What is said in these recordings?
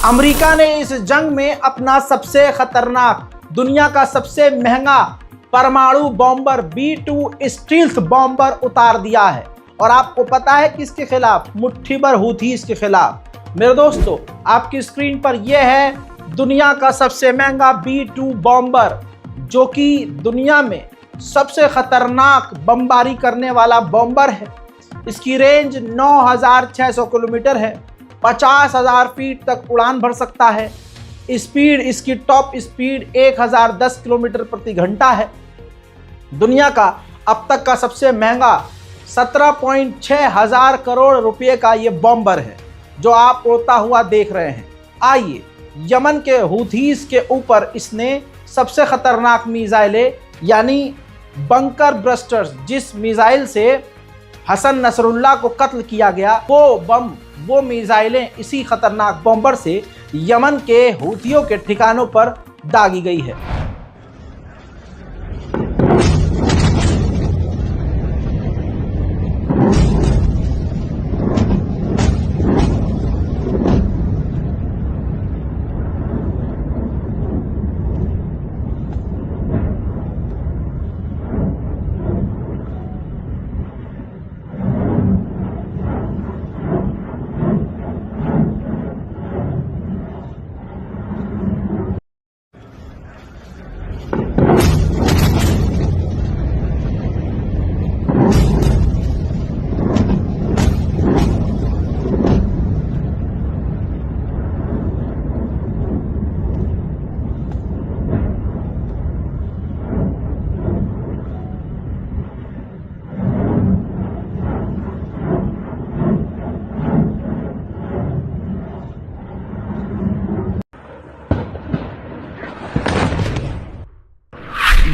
America ने इस जंग में अपना सबसे खतरनाक, दुनिया का सबसे महंगा परमाणु बॉम्बर B-2 स्टील्थ बॉम्बर उतार दिया है। और आपको पता है किसके खिलाफ? मुट्ठी भर हूथीस के खिलाफ। मेरे दोस्तों, आपकी स्क्रीन पर यह है दुनिया का सबसे महंगा B-2 बॉम्बर, जो कि दुनिया में सबसे खतरनाक बमबारी करने वाला बॉम्बर है। इसकी रेंज 9600 किलोमीटर है, 50,000 फीट तक उड़ान भर सकता है। स्पीड, इसकी टॉप स्पीड 1010 किलोमीटर प्रति घंटा है। दुनिया का अब तक का सबसे महंगा 17.6 हजार करोड़ रुपए का ये बॉम्बर है जो आप उड़ता हुआ देख रहे हैं। आइए, यमन के हूथीस के ऊपर इसने सबसे खतरनाक मिसाइलें यानी बंकर ब्रस्टर्स, जिस मिसाइल से हसन नसरुल्लाह को कत्ल किया गया, वो मिसाइलें इसी खतरनाक बॉम्बर से यमन के हूथियों के ठिकानों पर दागी गई है।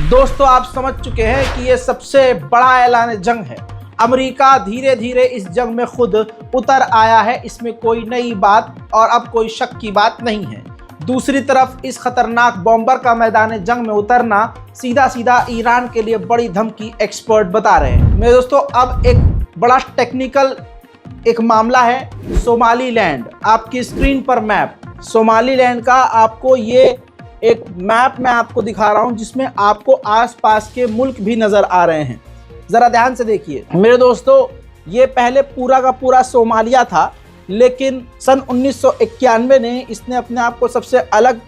दोस्तों, आप समझ चुके हैं कि ये सबसे बड़ा ऐलान जंग है। अमेरिका धीरे धीरे इस जंग में खुद उतर आया है, इसमें कोई नई बात और अब कोई शक की बात नहीं है। दूसरी तरफ इस खतरनाक बॉम्बर का मैदान जंग में उतरना सीधा सीधा ईरान के लिए बड़ी धमकी एक्सपर्ट बता रहे हैं। मेरे दोस्तों, अब एक बड़ा टेक्निकल एक मामला है सोमालीलैंड। आपकी स्क्रीन पर मैप सोमालीलैंड का, आपको ये एक मैप मैं आपको दिखा रहा हूं जिसमें आपको आसपास के मुल्क भी नजर आ रहे हैं। जरा ध्यान से देखिए मेरे दोस्तों, ये पहले पूरा का पूरा सोमालिया था, लेकिन सन 1991 ने इसने अपने आप को सबसे अलग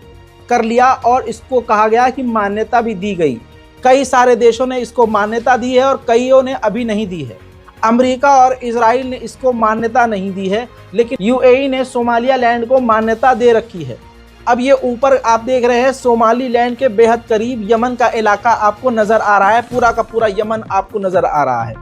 कर लिया और इसको कहा गया कि मान्यता भी दी गई। कई सारे देशों ने इसको मान्यता दी है और कईयों ने अभी नहीं दी है। अमेरिका और इजराइल ने इसको मान्यता नहीं दी है, लेकिन UAE ने सोमालियालैंड को मान्यता दे रखी है। अब ये ऊपर आप देख रहे हैं सोमालीलैंड के बेहद करीब यमन का इलाका आपको नजर आ रहा है, पूरा का पूरा यमन आपको नजर आ रहा है।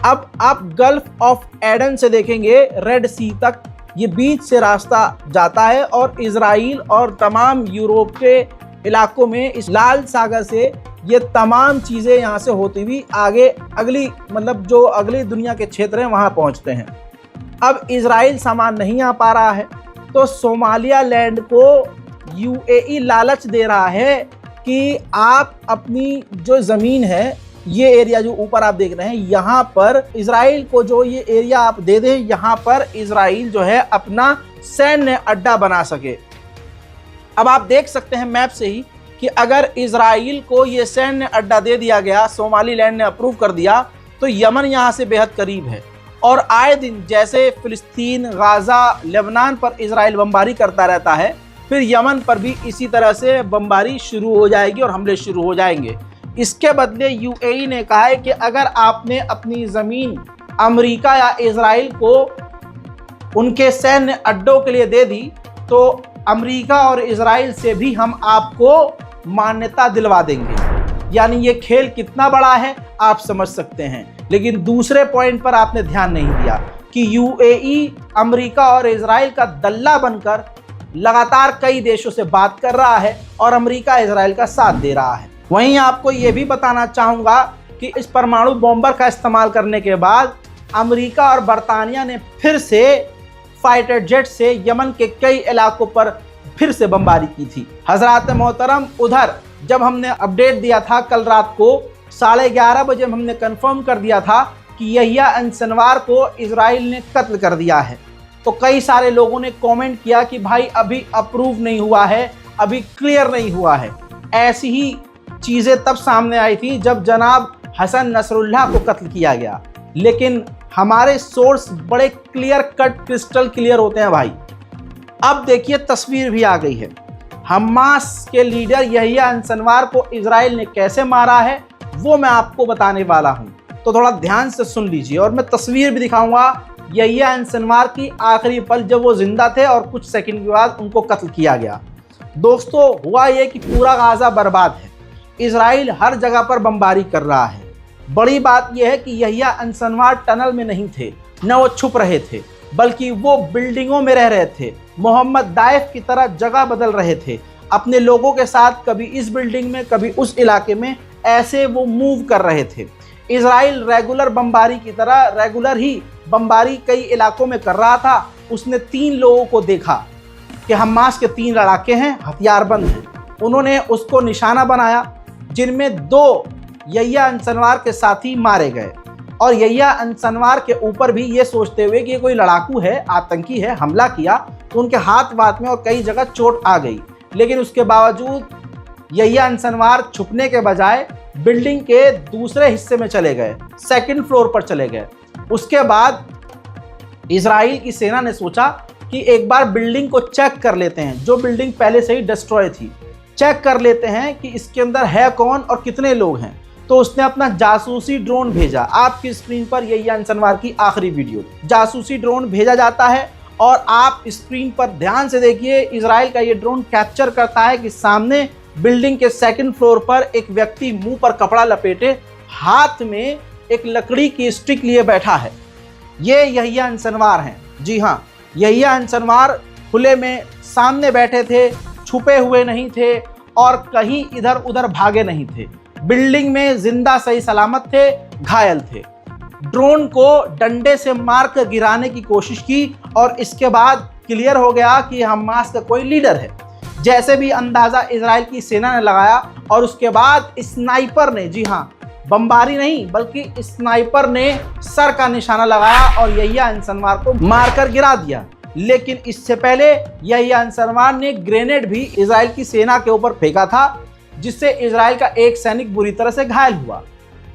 अब आप गल्फ ऑफ एडन से देखेंगे रेड सी तक, ये बीच से रास्ता जाता है और इजराइल और तमाम यूरोप के इलाकों में इस लाल सागर से ये तमाम चीज़ें यहाँ से होती हुई आगे अगली जो अगली दुनिया के क्षेत्र हैं वहाँ पहुँचते हैं। अब इजराइल सामान नहीं आ पा रहा है, तो सोमालियालैंड को UAE लालच दे रहा है कि आप अपनी जो ज़मीन है, ये एरिया जो ऊपर आप देख रहे हैं, यहाँ पर इजराइल को जो ये एरिया आप दे दें, यहाँ पर इजराइल जो है अपना सैन्य अड्डा बना सके। अब आप देख सकते हैं मैप से ही कि अगर इजराइल को ये सैन्य अड्डा दे दिया गया, सोमालीलैंड ने अप्रूव कर दिया, तो यमन यहाँ से बेहद करीब है और आए दिन जैसे फिलिस्तीन, गाज़ा, लेबनान पर इजराइल बमबारी करता रहता है, फिर यमन पर भी इसी तरह से बमबारी शुरू हो जाएगी और हमले शुरू हो जाएंगे। इसके बदले UAE ने कहा है कि अगर आपने अपनी ज़मीन अमेरिका या इजराइल को उनके सैन्य अड्डों के लिए दे दी, तो अमेरिका और इजराइल से भी हम आपको मान्यता दिलवा देंगे। यानी ये खेल कितना बड़ा है आप समझ सकते हैं। लेकिन दूसरे पॉइंट पर आपने ध्यान नहीं दिया कि UAE अमेरिका और इजराइल का दल्ला बनकर लगातार कई देशों से बात कर रहा है और अमेरिका इजराइल का साथ दे रहा है। वहीं आपको ये भी बताना चाहूँगा कि इस परमाणु बॉम्बर का इस्तेमाल करने के बाद अमेरिका और बरतानिया ने फिर से फाइटर जेट से यमन के कई इलाकों पर फिर से बमबारी की थी। हजरात मोहतरम, उधर जब हमने अपडेट दिया था कल रात को 11:30 बजे हमने कंफर्म कर दिया था कि यहिया सिनवार को इजराइल ने कत्ल कर दिया है। तो कई सारे लोगों ने कमेंट किया कि भाई अभी अप्रूव नहीं हुआ है, अभी क्लियर नहीं हुआ है। ऐसी ही चीज़ें तब सामने आई थी जब जनाब हसन नसरुल्लाह को कत्ल किया गया, लेकिन हमारे सोर्स बड़े क्लियर कट क्रिस्टल क्लियर होते हैं भाई। अब देखिए तस्वीर भी आ गई है, हमास के लीडर यहिया अंसनवार को इजराइल ने कैसे मारा है वो मैं आपको बताने वाला हूं, तो थोड़ा ध्यान से सुन लीजिए। और मैं तस्वीर भी दिखाऊंगा यहिया अंसनवार की आखिरी पल जब वो जिंदा थे और कुछ सेकंड के बाद उनको कत्ल किया गया। दोस्तों हुआ ये कि पूरा गाजा बर्बाद है, इजराइल हर जगह पर बमबारी कर रहा है। बड़ी बात यह है कि यहिया अंसनवार टनल में नहीं थे, न वो छुप रहे थे, बल्कि वो बिल्डिंगों में रह रहे थे, मोहम्मद दाइफ की तरह जगह बदल रहे थे अपने लोगों के साथ, कभी इस बिल्डिंग में कभी उस इलाके में, ऐसे वो मूव कर रहे थे। इजराइल रेगुलर बमबारी की तरह रेगुलर ही बमबारी कई इलाकों में कर रहा था। उसने 3 लोगों को देखा कि हमास के 3 लड़ाके हैं, हथियारबंद हैं, उन्होंने उसको निशाना बनाया, जिनमें 2 यहिया अंसनवार के साथी मारे गए। और यहिया अंसनवार के ऊपर भी ये सोचते हुए कि ये कोई लड़ाकू है, आतंकी है, हमला किया, तो उनके हाथ वाथ में और कई जगह चोट आ गई। लेकिन उसके बावजूद यहिया अंसनवार छुपने के बजाय बिल्डिंग के दूसरे हिस्से में चले गए, 2nd फ्लोर पर चले गए। उसके बाद इजराइल की सेना ने सोचा कि एक बार बिल्डिंग को चेक कर लेते हैं, जो बिल्डिंग पहले से ही डिस्ट्रॉय थी, चेक कर लेते हैं कि इसके अंदर है कौन और कितने लोग हैं। तो उसने अपना जासूसी ड्रोन भेजा। आपकी स्क्रीन पर यहिया अंसनवार की आखिरी वीडियो, जासूसी ड्रोन भेजा जाता है और आप स्क्रीन पर ध्यान से देखिए, इजराइल का ये ड्रोन कैप्चर करता है कि सामने बिल्डिंग के 2nd फ्लोर पर एक व्यक्ति मुंह पर कपड़ा लपेटे हाथ में एक लकड़ी की स्टिक लिए बैठा है। ये यहिया अंसनवार हैं। जी हाँ, यहिया अंसनवार खुले में सामने बैठे थे, छुपे हुए नहीं थे और कहीं इधर उधर भागे नहीं थे, बिल्डिंग में जिंदा सही सलामत थे, घायल थे। ड्रोन को डंडे से मारकर गिराने की कोशिश की और इसके बाद क्लियर हो गया कि हमास का कोई लीडर है। जैसे भी अंदाज़ा इजराइल की सेना ने लगाया और उसके बाद स्नाइपर ने, जी हाँ, बमबारी नहीं बल्कि स्नाइपर ने सर का निशाना लगाया और यहिया अंसनवार को मारकर गिरा दिया। लेकिन इससे पहले यहिया अंसनवार ने ग्रेनेड भी इजराइल की सेना के ऊपर फेंका था, जिससे इजराइल का एक सैनिक बुरी तरह से घायल हुआ।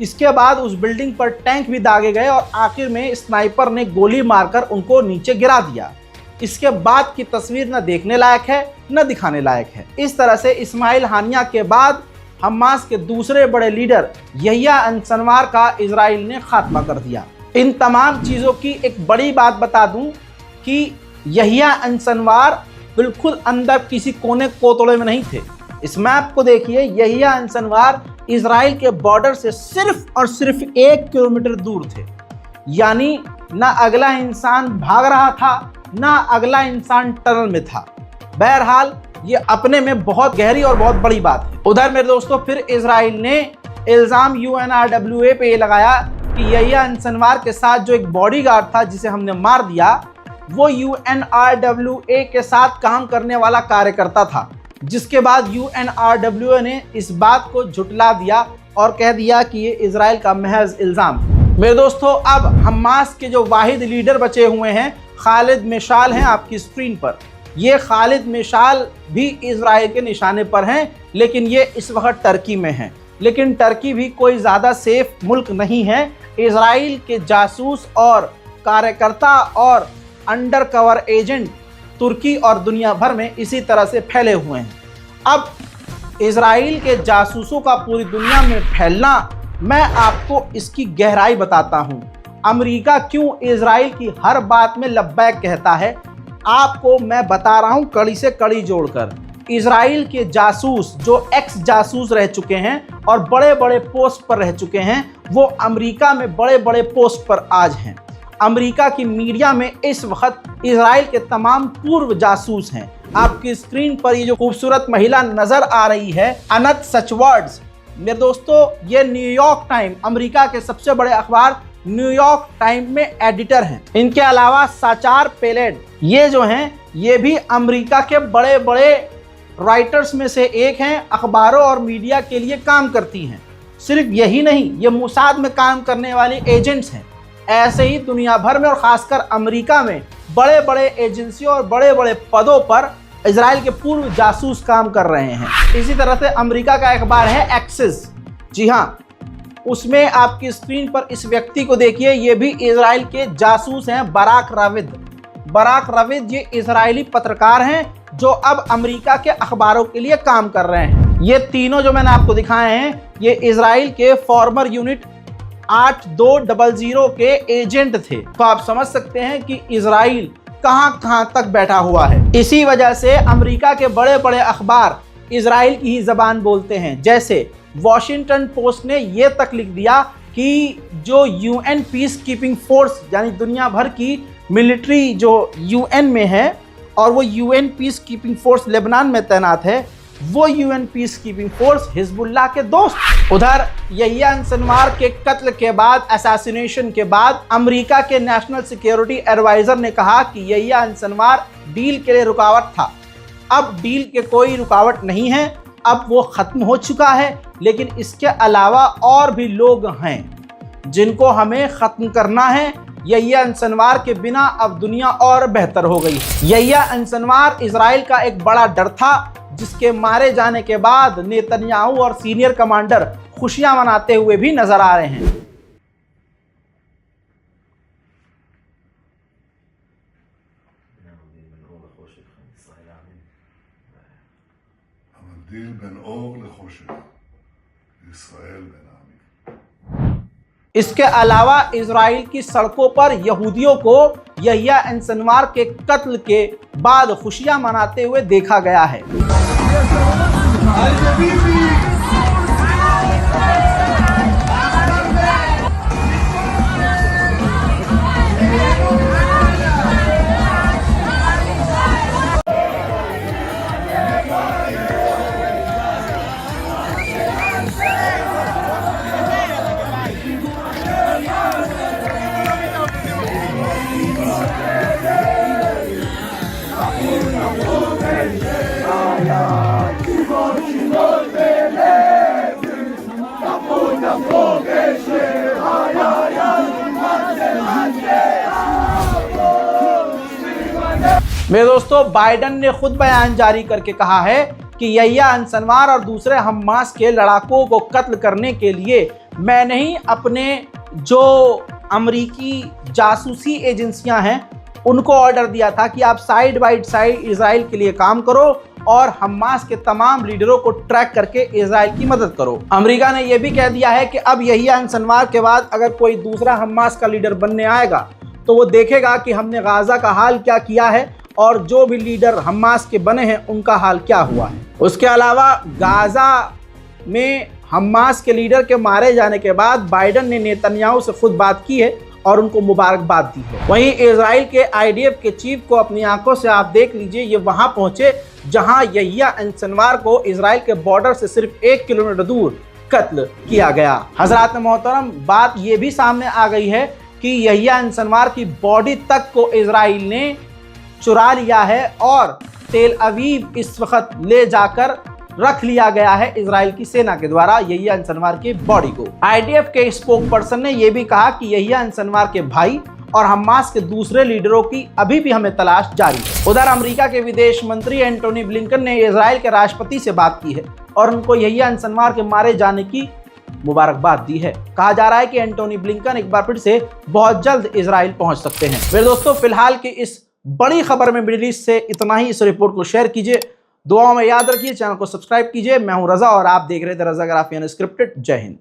इसके बाद उस बिल्डिंग पर टैंक भी दागे गए और आखिर में स्नाइपर ने गोली मारकर उनको नीचे गिरा दिया। इसके बाद की तस्वीर न देखने लायक है न दिखाने लायक है। इस तरह से इस्माइल हानिया के बाद हमास के दूसरे बड़े लीडर यहिया अंसनवार का इजराइल ने खात्मा कर दिया। इन तमाम चीज़ों की एक बड़ी बात बता दूं कि यहिया अंसनवार बिल्कुल अंदर किसी कोने कोतड़े में नहीं थे। इस मैप को देखिए, यहिया अंसनवार इजराइल के बॉर्डर से सिर्फ और सिर्फ 1 किलोमीटर दूर थे। यानी ना अगला इंसान भाग रहा था, ना अगला इंसान टनल में था। बहरहाल ये अपने में बहुत गहरी और बहुत बड़ी बात है। उधर मेरे दोस्तों फिर इजराइल ने इल्ज़ाम UNRWA पे ये लगाया कि यहिया अंसनवार के साथ जो एक बॉडीगार्ड था जिसे हमने मार दिया, वो UNRWA के साथ काम करने वाला कार्यकर्ता था। जिसके बाद UNRWA ने इस बात को झुटला दिया और कह दिया कि ये इजराइल का महज इल्ज़ाम। मेरे दोस्तों अब हमास के जो वाहिद लीडर बचे हुए हैं खालिद मिशाल हैं आपकी स्क्रीन पर। ये खालिद मिशाल भी इजराइल के निशाने पर हैं, लेकिन ये इस वक्त टर्की में हैं। लेकिन टर्की भी कोई ज़्यादा सेफ मुल्क नहीं है। इजराइल के जासूस और कार्यकर्ता और अंडर कवर एजेंट तुर्की और दुनिया भर में इसी तरह से फैले हुए हैं। अब इजराइल के जासूसों का पूरी दुनिया में फैलना, मैं आपको इसकी गहराई बताता हूं। अमेरिका क्यों इजराइल की हर बात में लब्बैक कहता है, आपको मैं बता रहा हूं कड़ी से कड़ी जोड़कर। इजराइल के जासूस जो एक्स जासूस रह चुके हैं और बड़े बड़े पोस्ट पर रह चुके हैं, वो अमेरिका में बड़े बड़े पोस्ट पर आज हैं। अमेरिका की मीडिया में इस वक्त इजराइल के तमाम पूर्व जासूस हैं। आपकी स्क्रीन पर ये जो खूबसूरत महिला नजर आ रही है, अनत सचवर्ड्स, मेरे दोस्तों ये न्यूयॉर्क टाइम, अमेरिका के सबसे बड़े अखबार न्यूयॉर्क टाइम में एडिटर हैं। इनके अलावा साचार पेलेड, ये जो हैं ये भी अमेरिका के बड़े बड़े राइटर्स में से एक हैं, अखबारों और मीडिया के लिए काम करती हैं। सिर्फ यही नहीं, ये मोसाद में काम करने वाले एजेंट्स हैं। ऐसे ही दुनिया भर में और खासकर अमेरिका में बड़े बड़े एजेंसियों और बड़े बड़े पदों पर इजराइल के पूर्व जासूस काम कर रहे हैं। इसी तरह से अमेरिका का अखबार है एक्सिस, जी हाँ, उसमें आपकी स्क्रीन पर इस व्यक्ति को देखिए, ये भी इजराइल के जासूस हैं, बराक राविद। बराक राविद ये इजरायली पत्रकार हैं जो अब अमेरिका के अखबारों के लिए काम कर रहे हैं। ये तीनों जो मैंने आपको दिखाए हैं ये इजराइल के फॉर्मर यूनिट 8200 के एजेंट थे। तो आप समझ सकते हैं कि इजराइल कहां तक बैठा हुआ है। इसी वजह से अमेरिका के बड़े बड़े अखबार इजराइल की ही जबान बोलते हैं। जैसे वॉशिंगटन पोस्ट ने यह तक लिख दिया कि जो यूएन पीस कीपिंग फोर्स यानी दुनिया भर की मिलिट्री जो यूएन में है और वो UN peace keeping force Lebanon में तैनात है, वो UN peace keeping force Hezbollah के दोस्त। उधर यहिया सिनवार के कत्ल के बाद, असैसिनेशन के बाद, अमेरिका के नेशनल सिक्योरिटी एडवाइजर ने कहा कि यहिया सिनवार डील के लिए रुकावट था। अब डील के कोई रुकावट नहीं है, अब वो खत्म हो चुका है। लेकिन इसके अलावा और भी लोग हैं जिनको हमें खत्म करना है। यहिया सिनवार के बिना अब दुनिया और बेहतर हो गई। यहिया सिनवार इजराइल का एक बड़ा डर था, जिसके मारे जाने के बाद नेतन्याहू और सीनियर कमांडर खुशियां मनाते हुए भी नजर आ रहे हैं। इसके अलावा इजराइल की सड़कों पर यहूदियों को यहिया सिनवार के कत्ल के बाद खुशियां मनाते हुए देखा गया है। मेरे दोस्तों, बाइडन ने खुद बयान जारी करके कहा है कि यहिया सिनवार और दूसरे हमास के लड़ाकों को कत्ल करने के लिए मैंने ही अपने जो अमेरिकी जासूसी एजेंसियां हैं उनको ऑर्डर दिया था कि आप साइड बाय साइड इजराइल के लिए काम करो और हमास के तमाम लीडरों को ट्रैक करके इजराइल की मदद करो। अमेरिका ने यह भी कह दिया है कि अब यहिया सिनवार के बाद अगर कोई दूसरा हमास का लीडर बनने आएगा तो वो देखेगा कि हमने गाजा का हाल क्या किया है और जो भी लीडर हमास के बने हैं उनका हाल क्या हुआ है। उसके अलावा गाजा में हमास के लीडर के मारे जाने के बाद बाइडन ने नेतन्याहू से खुद बात की है और उनको मुबारकबाद दी है। वहीं इजराइल के आईडीएफ के चीफ को अपनी आंखों से आप देख लीजिए, ये वहां पहुंचे जहां यहिया सिनवार को इजराइल के बॉर्डर से सिर्फ 1 किलोमीटर दूर कत्ल किया गया। हजरात मोहतरम, बात ये भी सामने आ गई है कि यहिया सिनवार की बॉडी तक को इजराइल ने चुरा लिया है और तेल अवीव इस वक्त ले जाकर रख लिया गया है इजराइल की सेना के द्वारा यहिया सिनवार की बॉडी को। आईडीएफ के स्पोक पर्सन ने यह भी कहा कि यहिया सिनवार के भाई और हमास के दूसरे लीडरों की अभी भी हमें तलाश जारी है। उधर अमेरिका के विदेश मंत्री एंटोनी ब्लिंकन ने इजराइल के राष्ट्रपति से बात की है और उनको यहिया सिनवार के मारे जाने की मुबारकबाद दी है। कहा जा रहा है कि एंटोनी ब्लिंकन एक बार फिर से बहुत जल्द इजराइल पहुंच सकते हैं। मेरे दोस्तों, फिलहाल की इस बड़ी खबर में मिडिल ईस्ट से इतना ही। इस रिपोर्ट को शेयर कीजिए, दुआओं में याद रखिए, चैनल को सब्सक्राइब कीजिए। मैं हूं रजा और आप देख रहे थे रजा ग्राफी अनस्क्रिप्टेड। जय हिंद।